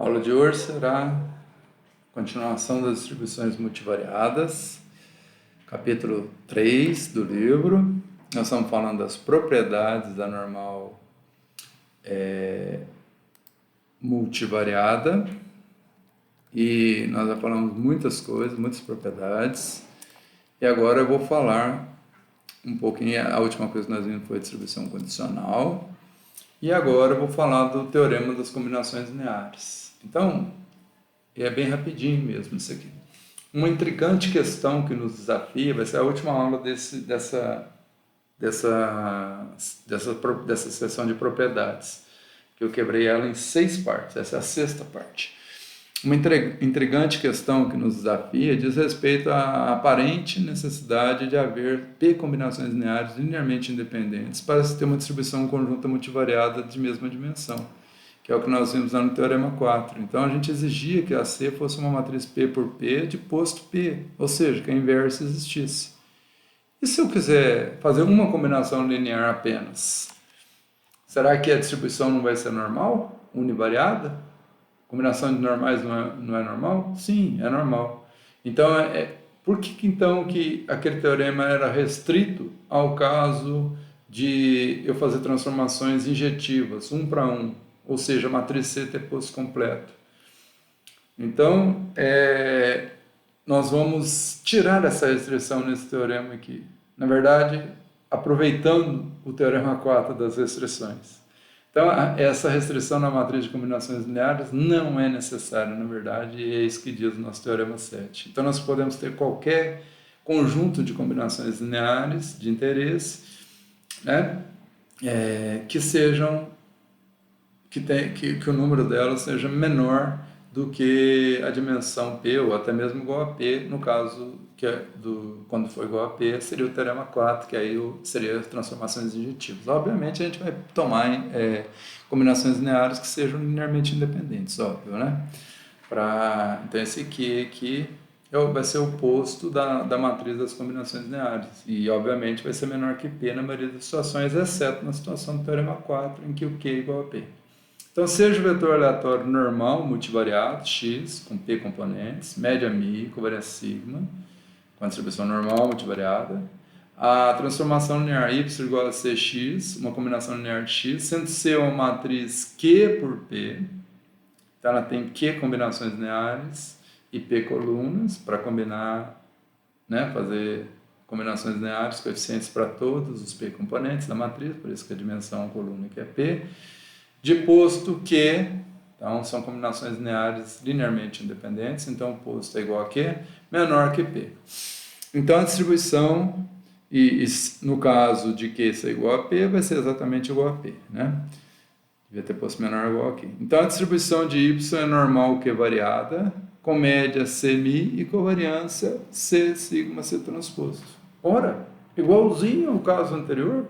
A aula de hoje será continuação das distribuições multivariadas, capítulo 3 do livro. Nós estamos falando das propriedades da normal multivariada e nós já falamos muitas coisas, muitas propriedades. E agora eu vou falar um pouquinho, a última coisa que nós vimos foi a distribuição condicional. E agora eu vou falar do teorema das combinações lineares. Então, é bem rapidinho mesmo isso aqui. Uma intrigante questão que nos desafia vai ser a última aula dessa seção de propriedades, que eu quebrei ela em 6 partes, essa é a 6ª parte. Uma intrigante questão que nos desafia diz respeito à aparente necessidade de haver P combinações lineares linearmente independentes para se ter uma distribuição conjunta multivariada de mesma dimensão, que é o que nós vimos lá no Teorema 4. Então, a gente exigia que a C fosse uma matriz P por P de posto P, ou seja, que a inversa existisse. E se eu quiser fazer uma combinação linear apenas? Será que a distribuição não vai ser normal, univariada? Combinação de normais não é normal? Sim, é normal. Então, por que então que aquele teorema era restrito ao caso de eu fazer transformações injetivas, 1 para 1, ou seja, a matriz C ter posto completo? Então, nós vamos tirar essa restrição nesse teorema aqui. Na verdade, aproveitando o teorema 4 das restrições. Então, essa restrição na matriz de combinações lineares não é necessária, na verdade, e é isso que diz o nosso Teorema 7. Então, nós podemos ter qualquer conjunto de combinações lineares de interesse, né, que o número delas seja menor do que a dimensão P, ou até mesmo igual a P, no caso quando for igual a P, seria o Teorema 4, que aí seria as transformações injetivas. Obviamente, a gente vai tomar combinações lineares que sejam linearmente independentes, óbvio, né? Então, esse Q aqui vai ser o oposto da matriz das combinações lineares, e obviamente vai ser menor que P na maioria das situações, exceto na situação do Teorema 4, em que o Q é igual a P. Então, seja o vetor aleatório normal multivariado, x, com P componentes, média μ, covariância sigma, com a distribuição normal multivariada, a transformação linear y igual a cx, uma combinação linear de x, sendo C uma matriz Q por P, então ela tem Q combinações lineares e P colunas, para combinar, né, fazer combinações lineares, coeficientes para todos os P componentes da matriz, por isso que a dimensão coluna aqui é P, de posto que, então são combinações lineares linearmente independentes, então o posto é igual a Q, menor que P. Então a distribuição, e no caso de Q ser igual a P, vai ser exatamente igual a P, né? Devia ter posto menor igual a Q. Então a distribuição de Y é normal Q variada, com média C μ e covariância C sigma C transposto. Ora, igualzinho ao caso anterior.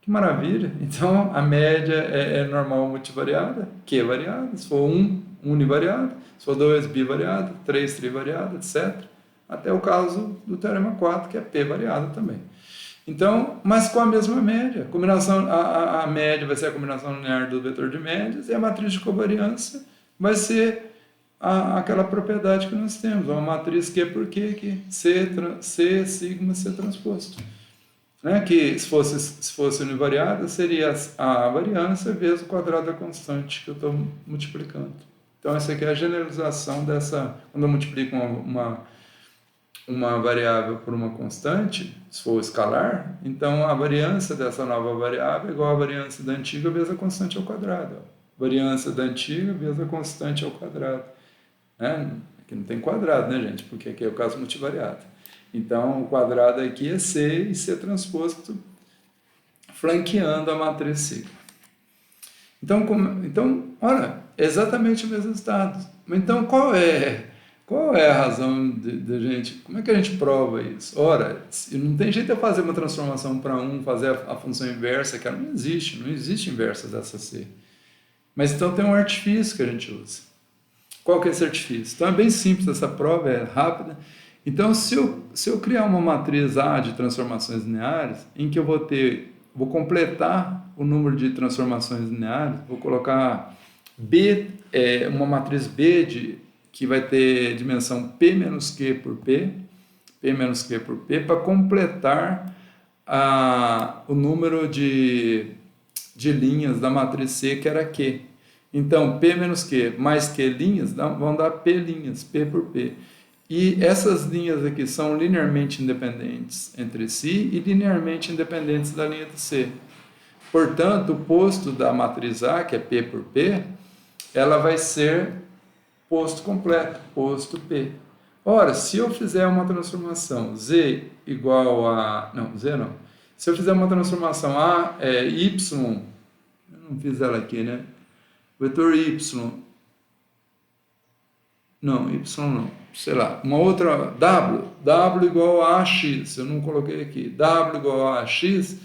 Que maravilha! Então, a média é normal multivariada, Q variada, se for 1, univariada, se for 2, bivariada, 3, trivariada, etc. Até o caso do Teorema 4, que é P variada também. Então, mas com a mesma média. A média vai ser a combinação linear do vetor de médias e a matriz de covariância vai ser aquela propriedade que nós temos, uma matriz Q por Q, que C sigma C transposto. Né, que se fosse univariada, seria a variância vezes o quadrado da constante que eu estou multiplicando. Então, essa aqui é a generalização dessa... Quando eu multiplico uma variável por uma constante, se for escalar, então a variância dessa nova variável é igual à variância da antiga vezes a constante ao quadrado. Variância da antiga vezes a constante ao quadrado. Né? Aqui não tem quadrado, né, gente? Porque aqui é o caso multivariado. Então, o quadrado aqui é C e C transposto flanqueando a matriz sigma. Então, olha, é exatamente o mesmo resultado. Então, qual é a razão de gente... Como é que a gente prova isso? Ora, não tem jeito de fazer uma transformação para 1, fazer a função inversa, que ela não existe inversa dessa C. Mas então tem um artifício que a gente usa. Qual que é esse artifício? Então, é bem simples essa prova, é rápida. Então, se eu criar uma matriz A de transformações lineares, em que eu vou completar o número de transformações lineares, vou colocar B é uma matriz B que vai ter dimensão P menos Q por P, P menos Q por P, para completar o número de linhas da matriz C, que era Q. Então, P menos Q mais Q linhas vão dar P linhas, P por P. E essas linhas aqui são linearmente independentes entre si e linearmente independentes da linha de C. Portanto, o posto da matriz A, que é P por P, ela vai ser posto completo, posto P. Ora, se eu fizer uma transformação Z igual a... Não, Z não. Se eu fizer uma transformação Y... Eu não fiz ela aqui, né? Vetor Y... Não, Y não. Sei lá, uma outra... W igual a AX. Eu não coloquei aqui. W igual a AX...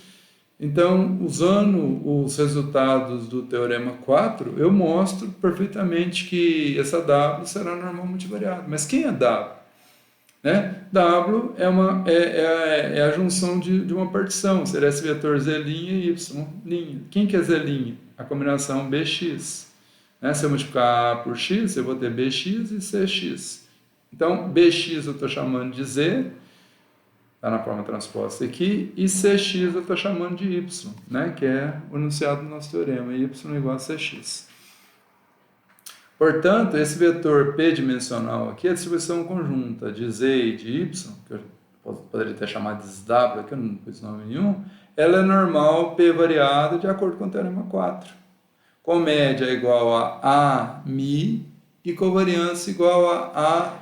Então, usando os resultados do Teorema 4, eu mostro perfeitamente que essa W será normal multivariada. Mas quem é W? Né? W é a junção de uma partição, será esse vetor Z' e Y'. Quem que é Z'? A combinação BX. Né? Se eu multiplicar A por X, eu vou ter BX e CX. Então, BX eu estou chamando de Z, está na forma transposta aqui, e Cx eu estou chamando de Y, né, que é o enunciado do nosso teorema, Y igual a Cx. Portanto, esse vetor P dimensional aqui é a distribuição conjunta de Z e de Y, que eu poderia ter chamado de W, aqui eu não pus nome nenhum, ela é normal P variada de acordo com o teorema 4, com média igual a μ e covariância igual a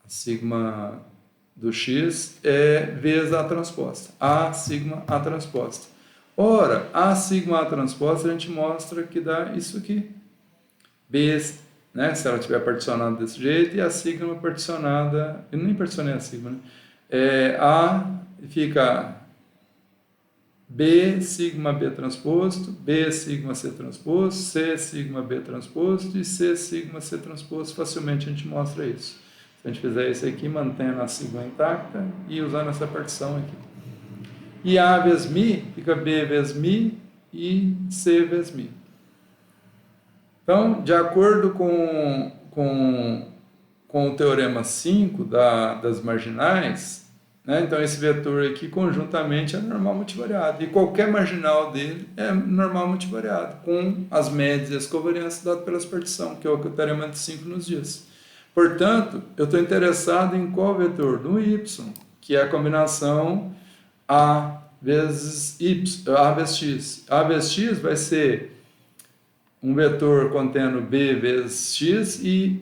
sigma do x vezes A transposta. A sigma A transposta. Ora, A sigma A transposta a gente mostra que dá isso aqui. B, né, se ela estiver particionada desse jeito, e a sigma particionada... Eu nem particionei a sigma, né? A fica B sigma B transposto, B sigma C transposto, C sigma B transposto e C sigma C transposto. Facilmente a gente mostra isso. Se a gente fizer isso aqui, mantendo a sigma intacta e usando essa partição aqui. E A vezes μ fica B vezes μ e C vezes μ. Então, de acordo com o teorema 5 das marginais, né, então esse vetor aqui conjuntamente é normal multivariado. E qualquer marginal dele é normal multivariado, com as médias e as covariâncias dadas pelas partições, que é o que o teorema 5 nos diz. Portanto, eu estou interessado em qual vetor? No y, que é a combinação A vezes x. A vezes x vai ser um vetor contendo B vezes x e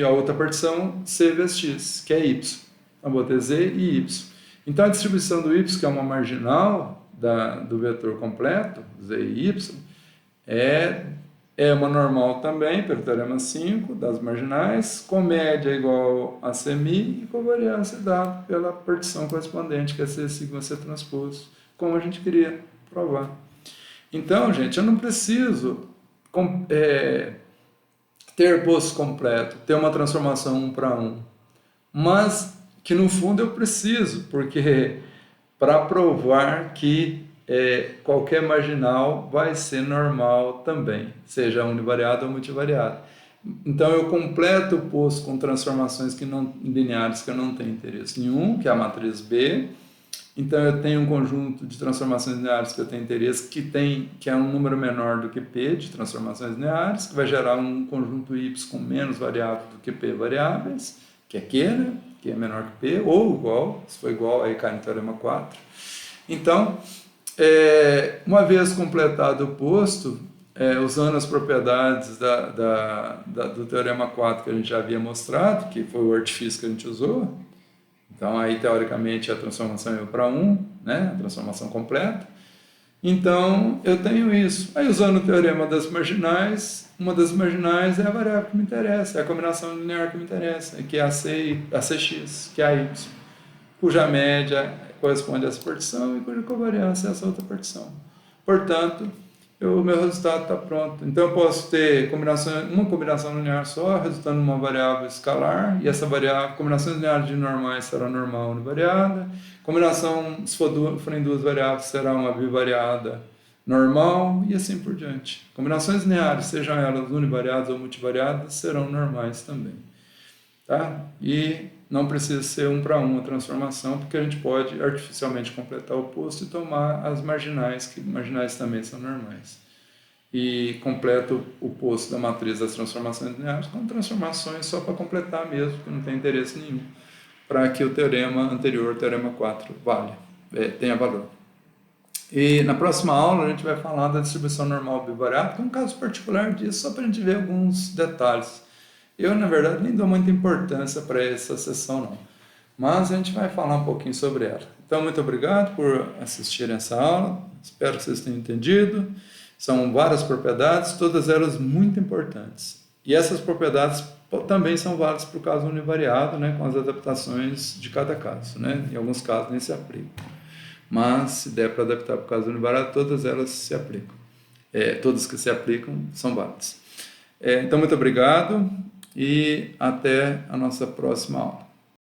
a outra partição C vezes x, que é y. Então, vou ter Z e y. Então, a distribuição do y, que é uma marginal do vetor completo, Z e y, é uma normal também, pelo teorema 5, das marginais, com média igual a CMI e covariância dada pela partição correspondente, que é C sigma C transposto, como a gente queria provar. Então, gente, eu não preciso ter posto completo, ter uma transformação 1 para 1, mas que no fundo eu preciso, porque para provar que qualquer marginal vai ser normal também, seja univariada ou multivariada. Então eu completo o posto com transformações lineares que eu não tenho interesse nenhum, que é a matriz B. Então eu tenho um conjunto de transformações lineares que eu tenho interesse, que é um número menor do que P de transformações lineares, que vai gerar um conjunto Y com menos variáveis do que P variáveis, que é Q, né? Que é menor que P, ou igual, se for igual, aí cai no teorema 4. Então, uma vez completado o posto, usando as propriedades do teorema 4 que a gente já havia mostrado, que foi o artifício que a gente usou, então aí teoricamente a transformação é para 1, né? A transformação completa. Então eu tenho isso. Aí usando o teorema das marginais, uma das marginais é a variável que me interessa, é a combinação linear que me interessa, que é a Cx, que é a y, cuja média corresponde a essa partição e cuja covariância é essa outra partição. Portanto, o meu resultado está pronto. Então eu posso ter uma combinação linear só, resultando em uma variável escalar, e essa variável, combinações lineares de normais será normal univariada, combinação, se forem duas variáveis, será uma bivariada normal e assim por diante. Combinações lineares, sejam elas univariadas ou multivariadas, serão normais também. Tá? E não precisa ser um para um a transformação, porque a gente pode artificialmente completar o posto e tomar as marginais, que marginais também são normais. E completo o posto da matriz das transformações lineares com transformações só para completar mesmo, que não tem interesse nenhum, para que o teorema anterior, o teorema 4, tenha valor. E na próxima aula a gente vai falar da distribuição normal bivariada, que é um caso particular disso, só para a gente ver alguns detalhes. Eu, na verdade, nem dou muita importância para essa sessão, não. Mas a gente vai falar um pouquinho sobre ela. Então, muito obrigado por assistirem essa aula. Espero que vocês tenham entendido. São várias propriedades, todas elas muito importantes. E essas propriedades também são válidas para o caso univariado, né, com as adaptações de cada caso. Né? Em alguns casos nem se aplicam. Mas, se der para adaptar para o caso univariado, todas elas se aplicam. Todas que se aplicam são válidas. Então, muito obrigado e até a nossa próxima aula.